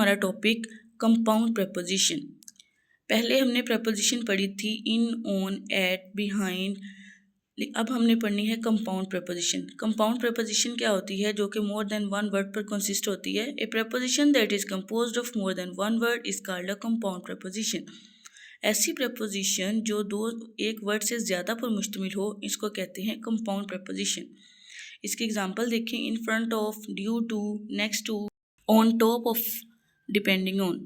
हमारा topic compound preposition. पहले हमने प्रेपोजिशन पढ़ी थी इन, ऑन, एट, बिहाइंड। अब हमने पढ़नी है कंपाउंड प्रेपोजिशन। कंपाउंड प्रेपोजिशन क्या होती है? जो कि मोर देन वन वर्ड पर कंसिस्ट होती है। A preposition that is composed of more than one word is called a compound preposition. ऐसी प्रेपोजिशन जो एक वर्ड से ज़्यादा पर मुश्तमिल हो, इसको कहते हैं कंपाउंड प्रेपोजिशन। इसके एग्जांपल देखें, in front of, due to, next to, on top of, depending on.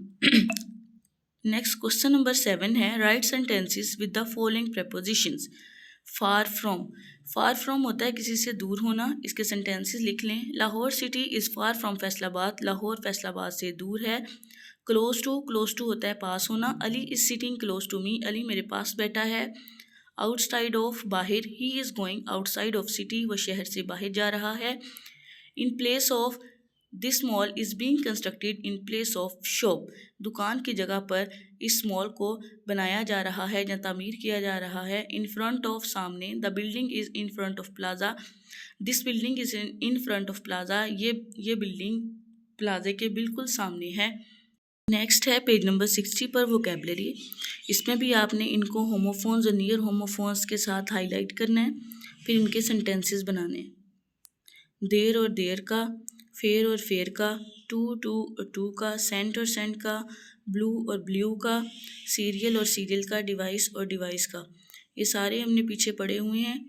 Next question number 7 है, write sentences with the following prepositions. Far from होता है किसी से दूर होना। इसके सेंटेंसेस लिख लें। Lahore city is far from Faisalabad, Lahore Faisalabad से दूर है। क्लोज टू होता है पास होना। Ali is sitting close to me, Ali मेरे पास बैठा है। आउटसाइड ऑफ, बाहर, he is going outside of city, वह शहर से बाहर जा रहा है। In place of, this mall is being constructed in place of shop, दुकान की जगह पर इस मॉल को बनाया जा रहा है या तामीर किया जा रहा है। इन फ्रंट ऑफ, सामने। The building is in front of plaza, this building is in front of plaza, ये बिल्डिंग प्लाजे के बिल्कुल सामने है। नेक्स्ट है पेज नंबर 60 पर वोकैबलरी। इसमें भी आपने इनको होमोफोन्स और नियर होमोफोन्स के साथ हाईलाइट करना है, फिर इनके सेंटेंसेस बनाने हैं। देर और देर का, फेयर और फेयर का, टू और टू का, सेंट और सेंट का, ब्लू और ब्लू का, सीरियल और सीरियल का, डिवाइस और डिवाइस का। ये सारे हमने पीछे पढ़े हुए हैं।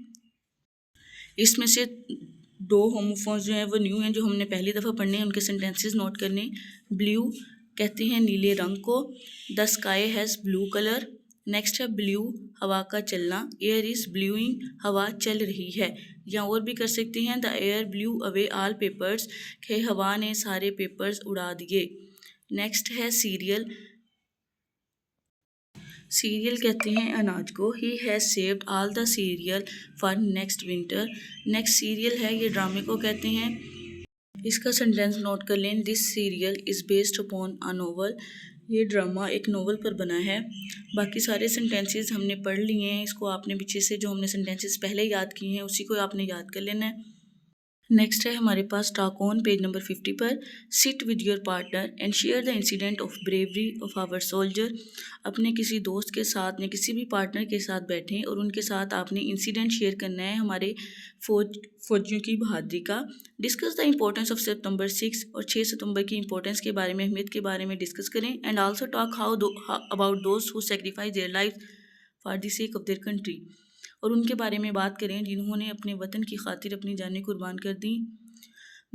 इसमें से 2 होमोफोन्स जो हैं वो न्यू हैं, जो हमने पहली दफ़ा पढ़ने हैं। उनके सेंटेंसेस नोट करने। ब्लू कहते हैं नीले रंग को। The sky has blue colour. Next है ब्लू, हवा का चलना। एयर इज़ ब्लूइंग, हवा चल रही है। या और भी कर सकते हैं, the air blue away all papers, कि हवा ने सारे पेपर्स उड़ा दिए। नेक्स्ट है सीरियल, सीरियल कहते हैं अनाज को। He has saved all the serial for next winter. Next serial है, ये ड्रामे को कहते हैं। इसका सेंटेंस नोट कर लें। This serial is based upon a novel, ये ड्रामा एक नोवेल पर बना है। बाकी सारे सेंटेंसेस हमने पढ़ लिए हैं। इसको आपने पीछे से जो हमने सेंटेंसेस पहले याद किए हैं उसी को आपने याद कर लेना है। नेक्स्ट है हमारे पास टॉक ऑन, पेज नंबर 50 पर। Sit with your partner and share the incident of bravery of our soldier. अपने किसी दोस्त के साथ या किसी भी पार्टनर के साथ बैठें और उनके साथ आपने इंसिडेंट शेयर करना है हमारे फौजियों की बहादुरी का। डिस्कस द इम्पोर्टेंस ऑफ सितंबर 6 और 6 सितंबर की इंपॉर्टेंस के बारे में, अहमियत के बारे में डिस्कस करें। एंड आल्सो टॉक अबाउट दोस्त who sacrifice their life for the sake of their country. और उनके बारे में बात करें जिन्होंने अपने वतन की खातिर अपनी जानें कुर्बान कर दी।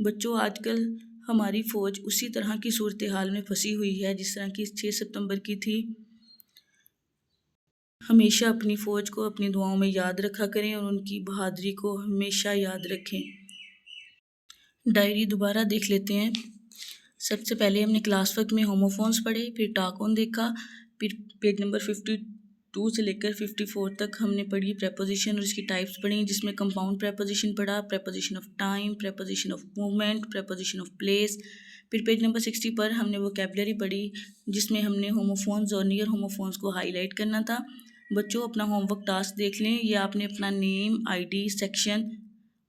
बच्चों, आजकल हमारी फ़ौज उसी तरह की सूरत हाल में फंसी हुई है जिस तरह की 6 सितंबर की थी। हमेशा अपनी फ़ौज को अपनी दुआओं में याद रखा करें और उनकी बहादुरी को हमेशा याद रखें। डायरी दोबारा देख लेते हैं। सबसे पहले हमने क्लास वर्क में होमोफोन्स पढ़े, फिर टॉक ऑन देखा, फिर पेज नंबर 52 से लेकर 54 तक हमने पढ़ी प्रेपोजिशन और इसकी टाइप्स पढ़ी, जिसमें कंपाउंड प्रेपोजिशन पढ़ा, preposition of time, preposition of movement, preposition of place. फिर पेज नंबर 60 पर हमने वोकैबलरी पढ़ी, जिसमें हमने होमोफोन्स और नियर होमोफोन्स को हाईलाइट करना था। बच्चों, अपना होमवर्क टास्क देख लें। ये आपने अपना नेम, आईडी, सेक्शन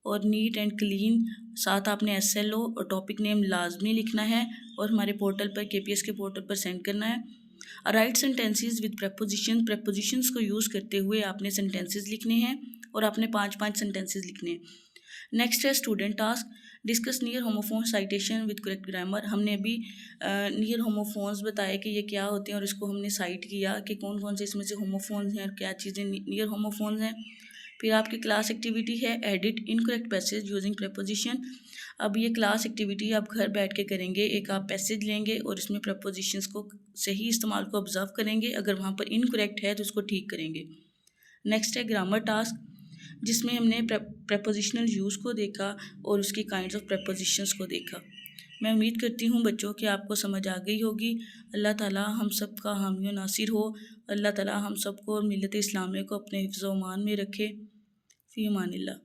और नीट एंड क्लीन, साथ आपने SLO और टॉपिक नेम लाजमी लिखना है और हमारे पोर्टल पर, KPS के पोर्टल पर सेंड करना है। राइट सेंटेंसेस विद प्रेपोजिशंस को यूज़ करते हुए आपने सेंटेंसेस लिखने हैं और आपने 5-5 सेंटेंसेस लिखने हैं। नेक्स्ट है student task, discuss near homophones citation with correct grammar. हमने अभी नियर होमोफोन्स बताया कि ये क्या होते हैं और इसको हमने साइट किया कि कौन कौन से इसमें से होमोफोन्स हैं और क्या चीज़ें नियर होमोफोन्स हैं। फिर आपकी क्लास एक्टिविटी है edit incorrect passage using preposition. अब ये क्लास एक्टिविटी आप घर बैठ के करेंगे। एक आप पैसेज लेंगे और इसमें प्रपोजिशंस को सही इस्तेमाल को ऑब्जर्व करेंगे, अगर वहाँ पर इनकरेक्ट है तो उसको ठीक करेंगे। नेक्स्ट है ग्रामर टास्क, जिसमें हमने प्रपोजिशनल यूज़ को देखा और उसकी काइंड्स ऑफ प्रपोजिशंस को देखा। मैं उम्मीद करती हूँ बच्चों कि आपको समझ आ गई होगी। अल्लाह ताला हम सब का हामी और नासिर हो। अल्लाह ताला हम सबको और मिल्लत इस्लामिया को अपने हिफ्ज़-ओ-मान में रखे। फ़ी अमानिल्लाह।